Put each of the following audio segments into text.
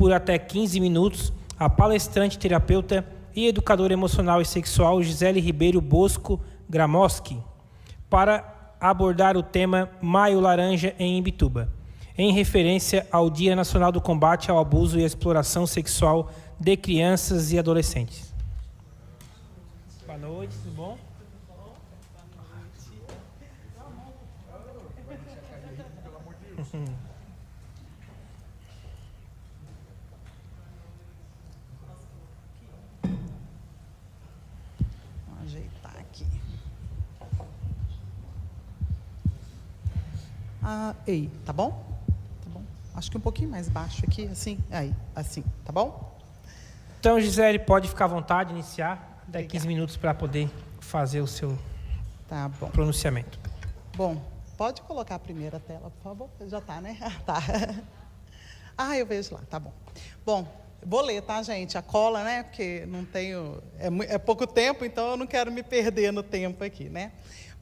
por até 15 minutos a palestrante, terapeuta e educadora emocional e sexual Gisele Ribeiro Bosco Gramoski para abordar o tema Maio Laranja em Imbituba, em referência ao Dia Nacional do Combate ao Abuso e à Exploração Sexual de Crianças e Adolescentes. Boa noite, tudo bom? Vou ajeitar aqui. Ei, tá bom? Tá bom. Acho que um pouquinho mais baixo aqui, assim. Aí, assim, tá bom? Então, Gisele, pode ficar à vontade, iniciar. Dá 15 minutos para poder fazer o seu pronunciamento. Bom, pode colocar a primeira tela, por favor? Já tá, né? Tá. Eu vejo lá, tá bom. Bom, vou ler, tá, gente? A cola, né? Porque não tenho... É pouco tempo, então eu não quero me perder no tempo aqui, né?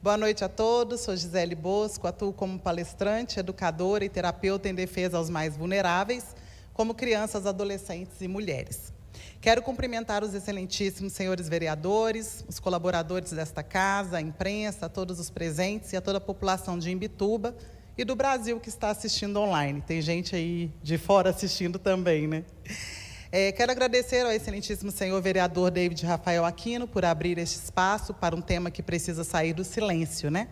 Boa noite a todos, sou Gisele Bosco, atuo como palestrante, educadora e terapeuta em defesa aos mais vulneráveis, como crianças, adolescentes e mulheres. Quero cumprimentar os excelentíssimos senhores vereadores, os colaboradores desta casa, a imprensa, a todos os presentes e a toda a população de Imbituba e do Brasil que está assistindo online. Tem gente aí de fora assistindo também, né? Quero agradecer ao excelentíssimo senhor vereador David Rafael Aquino por abrir este espaço para um tema que precisa sair do silêncio, né?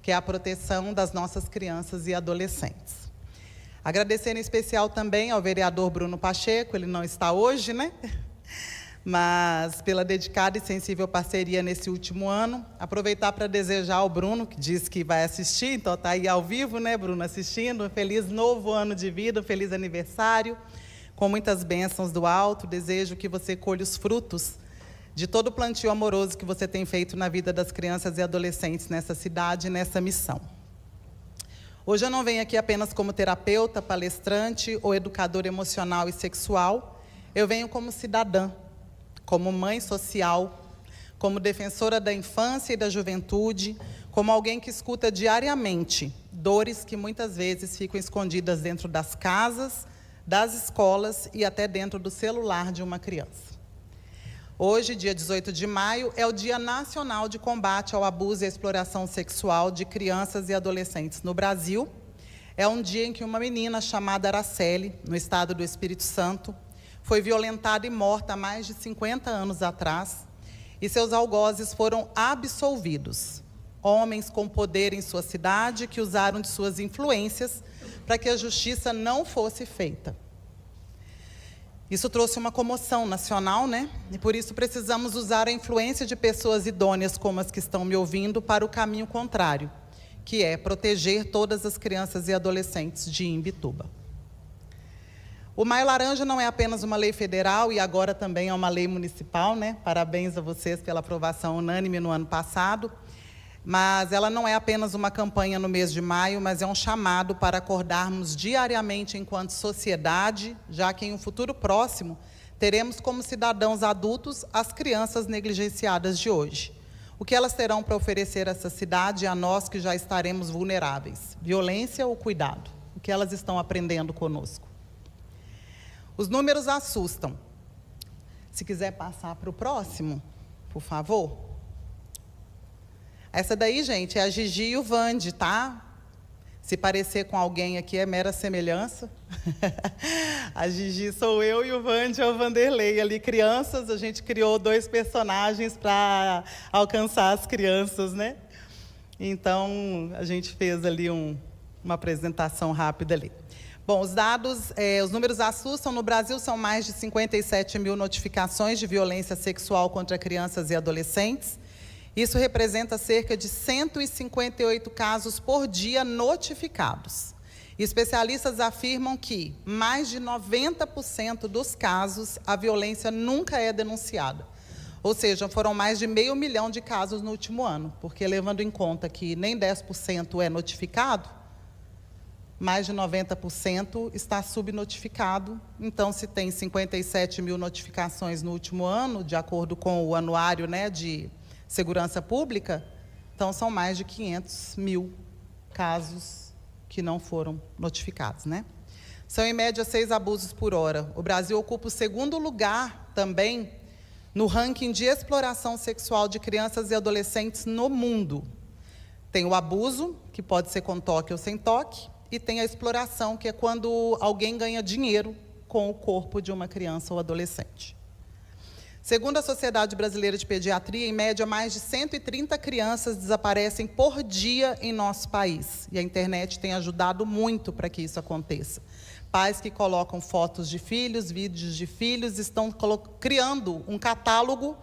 Que é a proteção das nossas crianças e adolescentes. Agradecer em especial também ao vereador Bruno Pacheco, ele não está hoje, né? Mas pela dedicada e sensível parceria nesse último ano. Aproveitar para desejar ao Bruno, que disse que vai assistir, então está aí ao vivo, né, Bruno, assistindo. Um feliz novo ano de vida, um feliz aniversário, com muitas bênçãos do alto. Desejo que você colhe os frutos de todo o plantio amoroso que você tem feito na vida das crianças e adolescentes nessa cidade e nessa missão. Hoje eu não venho aqui apenas como terapeuta, palestrante ou educadora emocional e sexual. Eu venho como cidadã, como mãe social, como defensora da infância e da juventude, como alguém que escuta diariamente dores que muitas vezes ficam escondidas dentro das casas, das escolas e até dentro do celular de uma criança. Hoje, dia 18 de maio, é o Dia Nacional de Combate ao Abuso e à Exploração Sexual de Crianças e Adolescentes no Brasil. É um dia em que uma menina chamada Araceli, no estado do Espírito Santo, foi violentada e morta há mais de 50 anos atrás, e seus algozes foram absolvidos. Homens com poder em sua cidade que usaram de suas influências para que a justiça não fosse feita. Isso trouxe uma comoção nacional, né? E por isso precisamos usar a influência de pessoas idôneas como as que estão me ouvindo para o caminho contrário, que é proteger todas as crianças e adolescentes de Imbituba. O Maio Laranja não é apenas uma lei federal e agora também é uma lei municipal, né? Parabéns a vocês pela aprovação unânime no ano passado. Mas ela não é apenas uma campanha no mês de maio, mas é um chamado para acordarmos diariamente enquanto sociedade, já que em um futuro próximo teremos como cidadãos adultos as crianças negligenciadas de hoje. O que elas terão para oferecer a essa cidade e a nós que já estaremos vulneráveis? Violência ou cuidado? O que elas estão aprendendo conosco? Os números assustam. Se quiser passar para o próximo, por favor. Essa daí, gente, é a Gigi e o Vande, tá? Se parecer com alguém aqui é mera semelhança. A Gigi sou eu e o Vande é o Vanderlei. Ali, crianças, a gente criou 2 personagens para alcançar as crianças, né? Então, a gente fez ali uma apresentação rápida ali. Bom, os números assustam. No Brasil, são mais de 57 mil notificações de violência sexual contra crianças e adolescentes. Isso representa cerca de 158 casos por dia notificados. E especialistas afirmam que mais de 90% dos casos a violência nunca é denunciada. Ou seja, foram mais de 500 mil de casos no último ano, porque levando em conta que nem 10% é notificado, mais de 90% está subnotificado. Então, se tem 57 mil notificações no último ano, de acordo com o anuário, né, de segurança pública, então são mais de 500 mil casos que não foram notificados, né? São, em média, 6 abusos por hora. O Brasil ocupa o segundo lugar também no ranking de exploração sexual de crianças e adolescentes no mundo. Tem o abuso, que pode ser com toque ou sem toque, e tem a exploração, que é quando alguém ganha dinheiro com o corpo de uma criança ou adolescente. Segundo a Sociedade Brasileira de Pediatria, em média, mais de 130 crianças desaparecem por dia em nosso país. E a internet tem ajudado muito para que isso aconteça. Pais que colocam fotos de filhos, vídeos de filhos, estão criando um catálogo,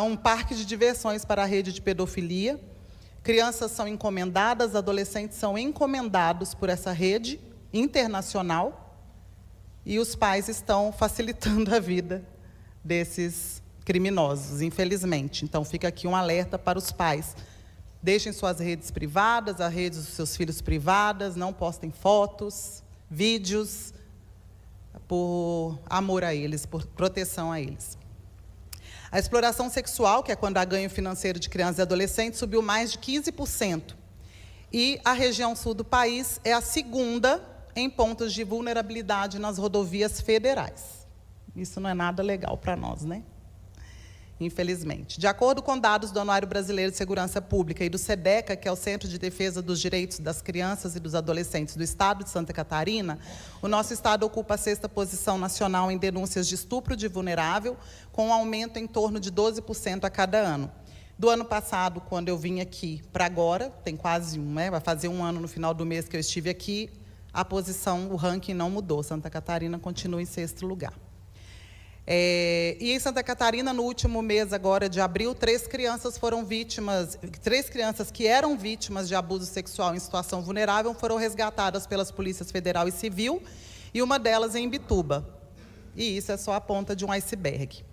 um parque de diversões para a rede de pedofilia. Crianças são encomendadas, adolescentes são encomendados por essa rede internacional e os pais estão facilitando a vida desses criminosos, infelizmente. Então, fica aqui um alerta para os pais. Deixem suas redes privadas, as redes dos seus filhos privadas, não postem fotos, vídeos, por amor a eles, por proteção a eles. A exploração sexual, que é quando há ganho financeiro de crianças e adolescentes, subiu mais de 15%. E a região sul do país é a segunda em pontos de vulnerabilidade nas rodovias federais. Isso não é nada legal para nós, né? Infelizmente. De acordo com dados do Anuário Brasileiro de Segurança Pública e do SEDECA, que é o Centro de Defesa dos Direitos das Crianças e dos Adolescentes do Estado de Santa Catarina, o nosso estado ocupa a 6ª posição nacional em denúncias de estupro de vulnerável, com um aumento em torno de 12% a cada ano. Do ano passado, quando eu vim aqui para agora, tem quase vai fazer um ano no final do mês que eu estive aqui, a posição, o ranking não mudou. Santa Catarina continua em 6º lugar. E em Santa Catarina, no último mês agora de abril, 3 crianças que eram vítimas de abuso sexual em situação vulnerável foram resgatadas pelas polícias federal e civil, e uma delas em Imbituba. E isso é só a ponta de um iceberg.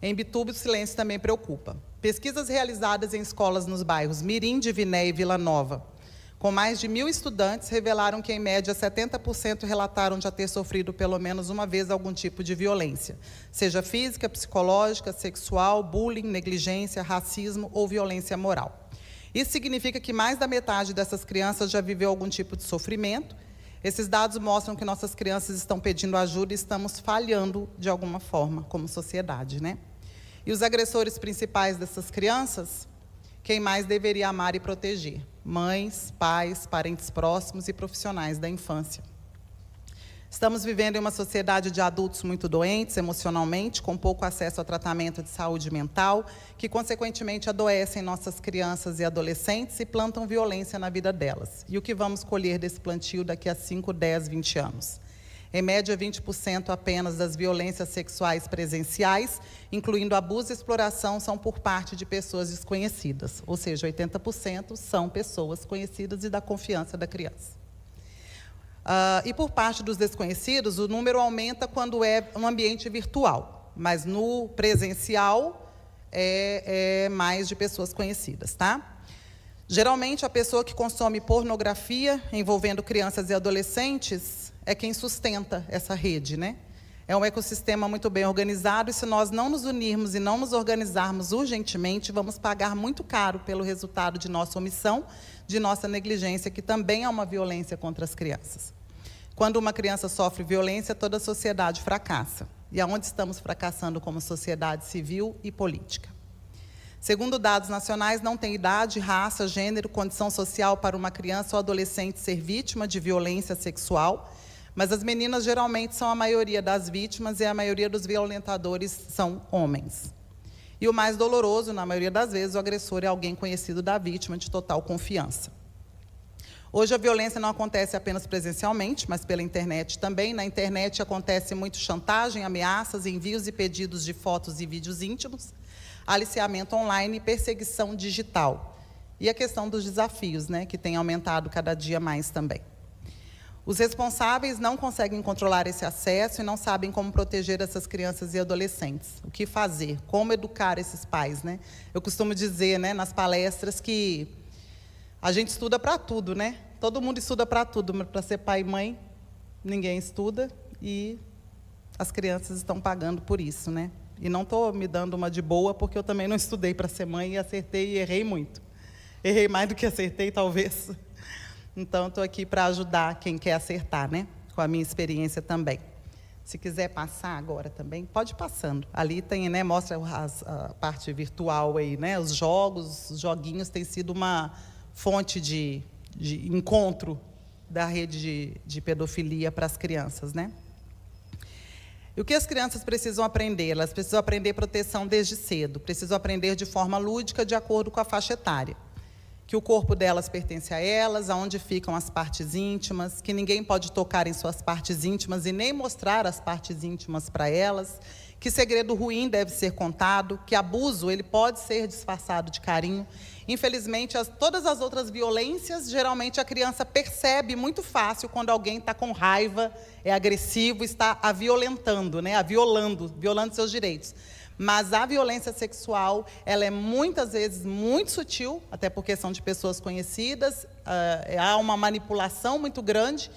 Em Imbituba, o silêncio também preocupa. Pesquisas realizadas em escolas nos bairros Mirim, Diviné e Vila Nova, com mais de 1.000 estudantes, revelaram que, em média, 70% relataram já ter sofrido pelo menos uma vez algum tipo de violência, seja física, psicológica, sexual, bullying, negligência, racismo ou violência moral. Isso significa que mais da metade dessas crianças já viveu algum tipo de sofrimento. Esses dados mostram que nossas crianças estão pedindo ajuda e estamos falhando de alguma forma como sociedade, né? E os agressores principais dessas crianças, quem mais deveria amar e proteger? Mães, pais, parentes próximos e profissionais da infância. Estamos vivendo em uma sociedade de adultos muito doentes emocionalmente, com pouco acesso a tratamento de saúde mental, que, consequentemente, adoecem nossas crianças e adolescentes e plantam violência na vida delas. E o que vamos colher desse plantio daqui a 5, 10, 20 anos? Em média, 20% apenas das violências sexuais presenciais, incluindo abuso e exploração, são por parte de pessoas desconhecidas. Ou seja, 80% são pessoas conhecidas e da confiança da criança. E por parte dos desconhecidos, o número aumenta quando é um ambiente virtual. Mas no presencial, é mais de pessoas conhecidas, tá? Geralmente, a pessoa que consome pornografia envolvendo crianças e adolescentes é quem sustenta essa rede, né? É um ecossistema muito bem organizado e, se nós não nos unirmos e não nos organizarmos urgentemente, vamos pagar muito caro pelo resultado de nossa omissão, de nossa negligência, que também é uma violência contra as crianças. Quando uma criança sofre violência, toda a sociedade fracassa. E aonde estamos fracassando como sociedade civil e política? Segundo dados nacionais, não tem idade, raça, gênero, condição social para uma criança ou adolescente ser vítima de violência sexual, mas as meninas geralmente são a maioria das vítimas e a maioria dos violentadores são homens. E o mais doloroso, na maioria das vezes, o agressor é alguém conhecido da vítima, de total confiança. Hoje a violência não acontece apenas presencialmente, mas pela internet também. Na internet acontece muito chantagem, ameaças, envios e pedidos de fotos e vídeos íntimos, aliciamento online e perseguição digital. E a questão dos desafios, né, que tem aumentado cada dia mais também. Os responsáveis não conseguem controlar esse acesso e não sabem como proteger essas crianças e adolescentes. O que fazer? Como educar esses pais, né? Eu costumo dizer, né, nas palestras que a gente estuda para tudo, né? Todo mundo estuda para tudo, mas para ser pai e mãe, ninguém estuda e as crianças estão pagando por isso, né? E não estou me dando uma de boa, porque eu também não estudei para ser mãe e acertei e errei muito. Errei mais do que acertei, talvez. Então, estou aqui para ajudar quem quer acertar, né? com a minha experiência também. Se quiser passar agora também, pode ir passando. Ali tem, né, mostra a parte virtual aí, né, os joguinhos têm sido uma fonte de encontro da rede de pedofilia para as crianças, né? E o que as crianças precisam aprender? Elas precisam aprender proteção desde cedo, precisam aprender de forma lúdica, de acordo com a faixa etária. Que o corpo delas pertence a elas, aonde ficam as partes íntimas, que ninguém pode tocar em suas partes íntimas e nem mostrar as partes íntimas para elas, que segredo ruim deve ser contado, que abuso ele pode ser disfarçado de carinho. Infelizmente, todas as outras violências, geralmente a criança percebe muito fácil quando alguém está com raiva, é agressivo, está a violentando, né? violando seus direitos. Mas a violência sexual, ela é muitas vezes muito sutil, até porque são de pessoas conhecidas, há uma manipulação muito grande,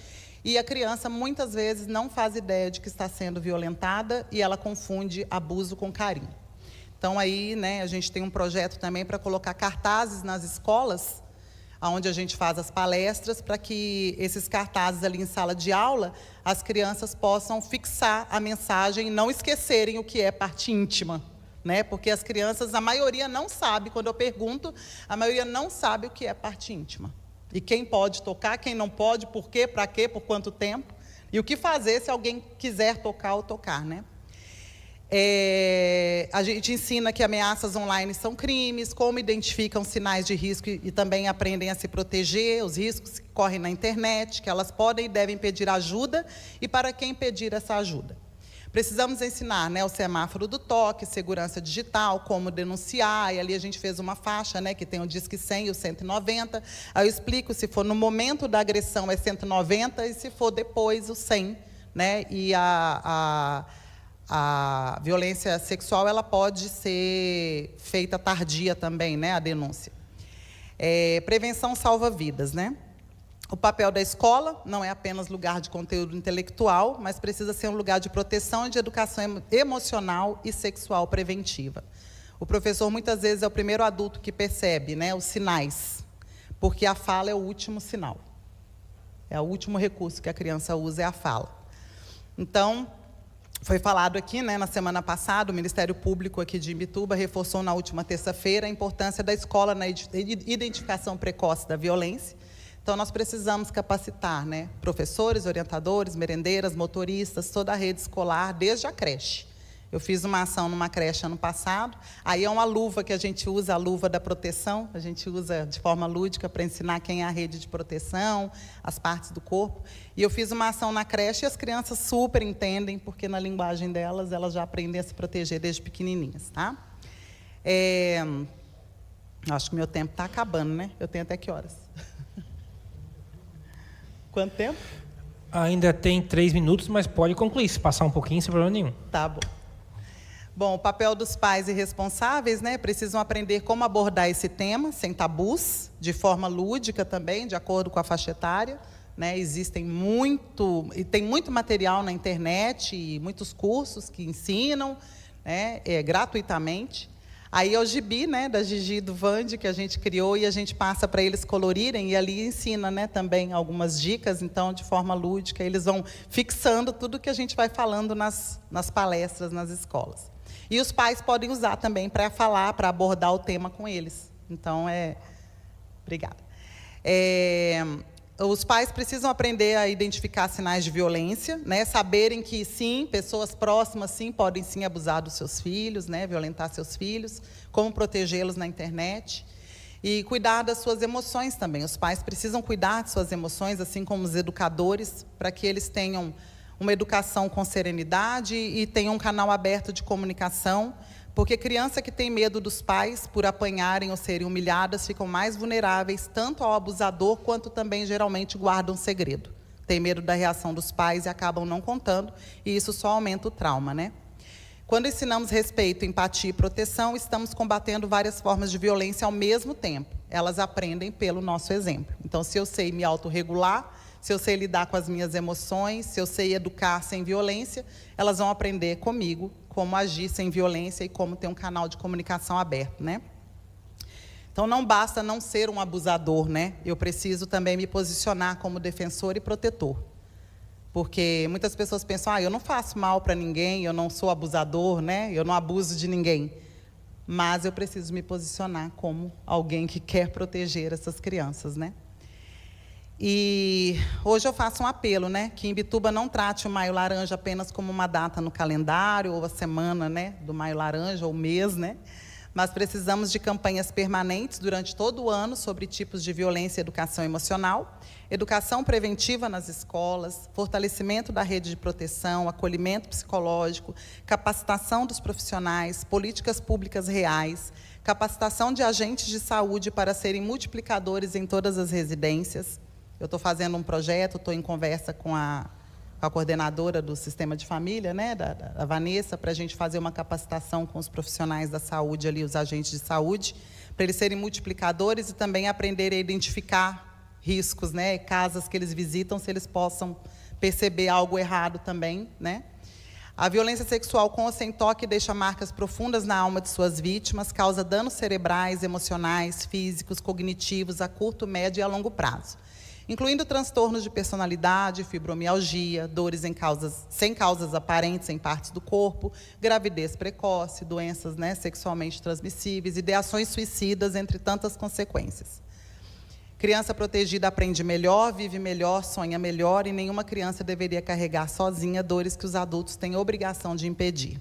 e a criança muitas vezes não faz ideia de que está sendo violentada e ela confunde abuso com carinho. Então, aí, né, a gente tem um projeto também para colocar cartazes nas escolas, onde a gente faz as palestras, para que esses cartazes ali em sala de aula, as crianças possam fixar a mensagem e não esquecerem o que é parte íntima, né? Porque as crianças, a maioria não sabe, quando eu pergunto, a maioria não sabe o que é parte íntima. E quem pode tocar, quem não pode, por quê, para quê, por quanto tempo, e o que fazer se alguém quiser tocar ou tocar, né? A gente ensina que ameaças online são crimes, como identificam sinais de risco e também aprendem a se proteger, os riscos que correm na internet, que elas podem e devem pedir ajuda e para quem pedir essa ajuda. Precisamos ensinar, né, o semáforo do toque, segurança digital, como denunciar, e ali a gente fez uma faixa, né, que tem o Disque 100 e o 190, aí eu explico, se for no momento da agressão é 190 e se for depois o 100, né, e a violência sexual ela pode ser feita tardia também, né, a denúncia. Prevenção salva vidas, né? O papel da escola não é apenas lugar de conteúdo intelectual, mas precisa ser um lugar de proteção e de educação emocional e sexual preventiva. O professor, muitas vezes, é o primeiro adulto que percebe, né, os sinais, porque a fala é o último sinal. É o último recurso que a criança usa, é a fala. Então, foi falado aqui, né, na semana passada, o Ministério Público aqui de Imbituba reforçou na última terça-feira a importância da escola na identificação precoce da violência. Então, nós precisamos capacitar, né, professores, orientadores, merendeiras, motoristas, toda a rede escolar, desde a creche. Eu fiz uma ação numa creche ano passado, aí é uma luva que a gente usa, a luva da proteção, a gente usa de forma lúdica para ensinar quem é a rede de proteção, as partes do corpo. E eu fiz uma ação na creche e as crianças super entendem, porque na linguagem delas, elas já aprendem a se proteger desde pequenininhas, tá? Acho que meu tempo está acabando, né? Eu tenho até que horas? Quanto tempo? Ainda tem 3 minutos, mas pode concluir, se passar um pouquinho, sem problema nenhum. Tá bom. Bom, o papel dos pais e responsáveis, né, precisam aprender como abordar esse tema, sem tabus, de forma lúdica também, de acordo com a faixa etária, né? Tem muito material na internet e muitos cursos que ensinam, né, gratuitamente. Aí é o gibi, né, da Gigi e do Vande, que a gente criou, e a gente passa para eles colorirem, e ali ensina, né, também algumas dicas, então, de forma lúdica, eles vão fixando tudo que a gente vai falando nas palestras, nas escolas. E os pais podem usar também para falar, para abordar o tema com eles. Então, obrigada. Os pais precisam aprender a identificar sinais de violência, né? Saberem que, sim, pessoas próximas, sim, podem, sim, abusar dos seus filhos, né? Violentar seus filhos, como protegê-los na internet. E cuidar das suas emoções também. Os pais precisam cuidar de suas emoções, assim como os educadores, para que eles tenham uma educação com serenidade e tenham um canal aberto de comunicação, porque criança que tem medo dos pais por apanharem ou serem humilhadas ficam mais vulneráveis tanto ao abusador quanto também geralmente guardam segredo. Tem medo da reação dos pais e acabam não contando, e isso só aumenta o trauma, né? Quando ensinamos respeito, empatia e proteção, estamos combatendo várias formas de violência ao mesmo tempo. Elas aprendem pelo nosso exemplo. Então, se eu sei me autorregular, se eu sei lidar com as minhas emoções, se eu sei educar sem violência, elas vão aprender comigo como agir sem violência e como ter um canal de comunicação aberto, né? Então, não basta não ser um abusador, né? Eu preciso também me posicionar como defensor e protetor. Porque muitas pessoas pensam, eu não faço mal para ninguém, eu não sou abusador, né? Eu não abuso de ninguém. Mas eu preciso me posicionar como alguém que quer proteger essas crianças, né? E hoje eu faço um apelo, né? Que Imbituba não trate o Maio Laranja apenas como uma data no calendário, ou a semana, né, do Maio Laranja, ou o mês, né? Mas precisamos de campanhas permanentes durante todo o ano sobre tipos de violência e educação emocional, educação preventiva nas escolas, fortalecimento da rede de proteção, acolhimento psicológico, capacitação dos profissionais, políticas públicas reais, capacitação de agentes de saúde para serem multiplicadores em todas as residências. Eu estou fazendo um projeto, estou em conversa com a coordenadora do Sistema de Família, né, da Vanessa, para a gente fazer uma capacitação com os profissionais da saúde, ali, os agentes de saúde, para eles serem multiplicadores e também aprenderem a identificar riscos, né, casas que eles visitam, se eles possam perceber algo errado também, né? A violência sexual com ou sem toque deixa marcas profundas na alma de suas vítimas, causa danos cerebrais, emocionais, físicos, cognitivos a curto, médio e a longo prazo, incluindo transtornos de personalidade, fibromialgia, dores sem causas aparentes em partes do corpo, gravidez precoce, doenças, né, sexualmente transmissíveis, ideações suicidas, entre tantas consequências. Criança protegida aprende melhor, vive melhor, sonha melhor, e nenhuma criança deveria carregar sozinha dores que os adultos têm obrigação de impedir.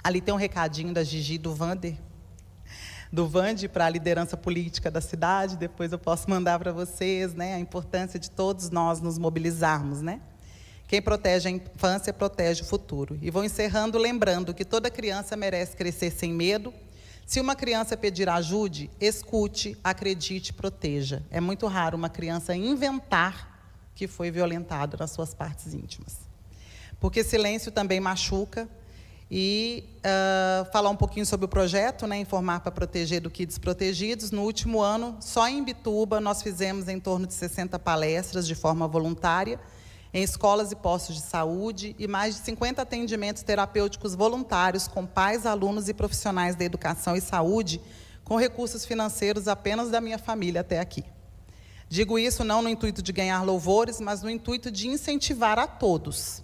Ali tem um recadinho da Gigi do Vande para a liderança política da cidade, depois eu posso mandar para vocês, né, a importância de todos nós nos mobilizarmos, né? Quem protege a infância protege o futuro. E vou encerrando lembrando que toda criança merece crescer sem medo. Se uma criança pedir ajude, escute, acredite, proteja. É muito raro uma criança inventar que foi violentada nas suas partes íntimas. Porque silêncio também machuca. E falar um pouquinho sobre o projeto, né, Informar para Proteger do que Desprotegidos. No último ano, só em Imbituba, nós fizemos em torno de 60 palestras de forma voluntária, em escolas e postos de saúde, e mais de 50 atendimentos terapêuticos voluntários com pais, alunos e profissionais da educação e saúde, com recursos financeiros apenas da minha família até aqui. Digo isso não no intuito de ganhar louvores, mas no intuito de incentivar a todos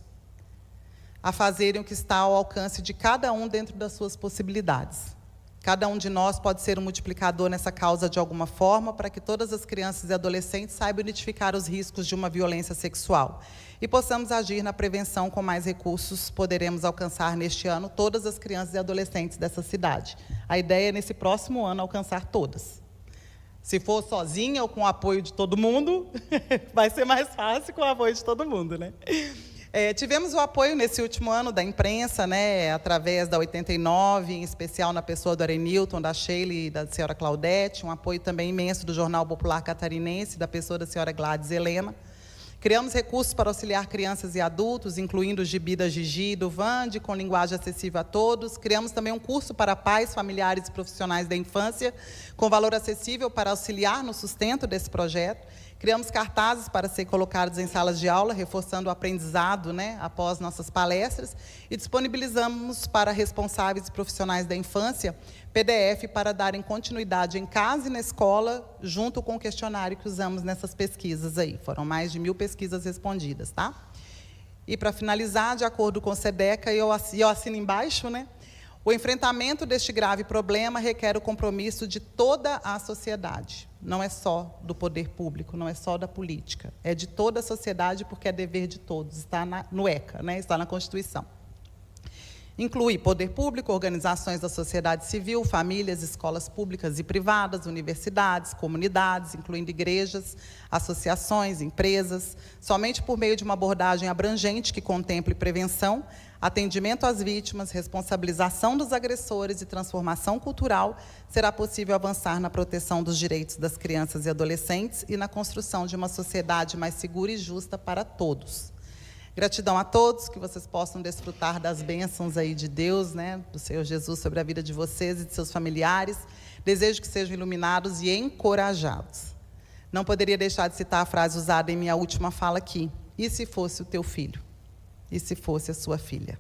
a fazerem o que está ao alcance de cada um dentro das suas possibilidades. Cada um de nós pode ser um multiplicador nessa causa de alguma forma, para que todas as crianças e adolescentes saibam identificar os riscos de uma violência sexual e possamos agir na prevenção. Com mais recursos, poderemos alcançar neste ano todas as crianças e adolescentes dessa cidade. A ideia é, nesse próximo ano, alcançar todas. Se for sozinha ou com o apoio de todo mundo, vai ser mais fácil com o apoio de todo mundo, né? Tivemos o apoio nesse último ano da imprensa, né, através da 89, em especial na pessoa do Arenilton, da Sheila e da senhora Claudete, um apoio também imenso do Jornal Popular Catarinense, da pessoa da senhora Gladys Helena. Criamos recursos para auxiliar crianças e adultos, incluindo o Gibi da Gigi e do Vande, com linguagem acessível a todos. Criamos também um curso para pais, familiares e profissionais da infância, com valor acessível para auxiliar no sustento desse projeto. Criamos cartazes para ser colocados em salas de aula, reforçando o aprendizado, né, após nossas palestras, e disponibilizamos para responsáveis e profissionais da infância PDF para darem continuidade em casa e na escola, junto com o questionário que usamos nessas pesquisas aí. Foram mais de 1000 pesquisas respondidas, tá? E, para finalizar, de acordo com o SEDECA, eu assino embaixo, né? O enfrentamento deste grave problema requer o compromisso de toda a sociedade. Não é só do poder público, não é só da política. É de toda a sociedade, porque é dever de todos. Está no ECA, né? Está na Constituição. Inclui poder público, organizações da sociedade civil, famílias, escolas públicas e privadas, universidades, comunidades, incluindo igrejas, associações, empresas. Somente por meio de uma abordagem abrangente que contemple prevenção, atendimento às vítimas, responsabilização dos agressores e transformação cultural, será possível avançar na proteção dos direitos das crianças e adolescentes e na construção de uma sociedade mais segura e justa para todos. Gratidão a todos, que vocês possam desfrutar das bênçãos aí de Deus, né, do Senhor Jesus sobre a vida de vocês e de seus familiares. Desejo que sejam iluminados e encorajados. Não poderia deixar de citar a frase usada em minha última fala aqui. E se fosse o teu filho? E se fosse a sua filha?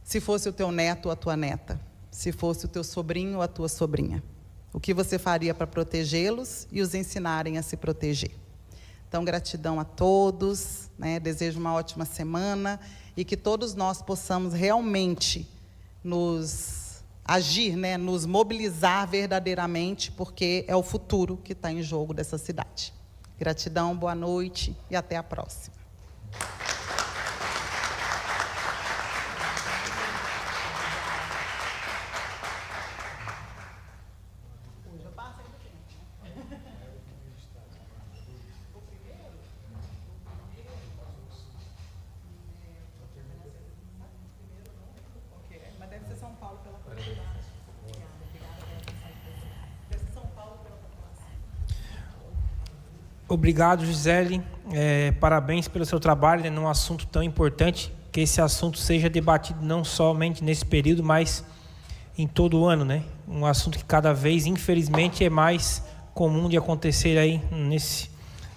Se fosse o teu neto ou a tua neta? Se fosse o teu sobrinho ou a tua sobrinha? O que você faria para protegê-los e os ensinarem a se proteger? Então, gratidão a todos, né? Desejo uma ótima semana e que todos nós possamos realmente nos agir, né? Nos mobilizar verdadeiramente, porque é o futuro que está em jogo dessa cidade. Gratidão, boa noite e até a próxima. Mas deve ser São Paulo pela oportunidade. Deve ser São Paulo pela oportunidade. Obrigado, Gisele. Parabéns pelo seu trabalho, né, num assunto tão importante, que esse assunto seja debatido não somente nesse período, mas em todo o ano, né? Um assunto que cada vez, infelizmente, é mais comum de acontecer aí nesse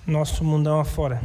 nosso mundão afora.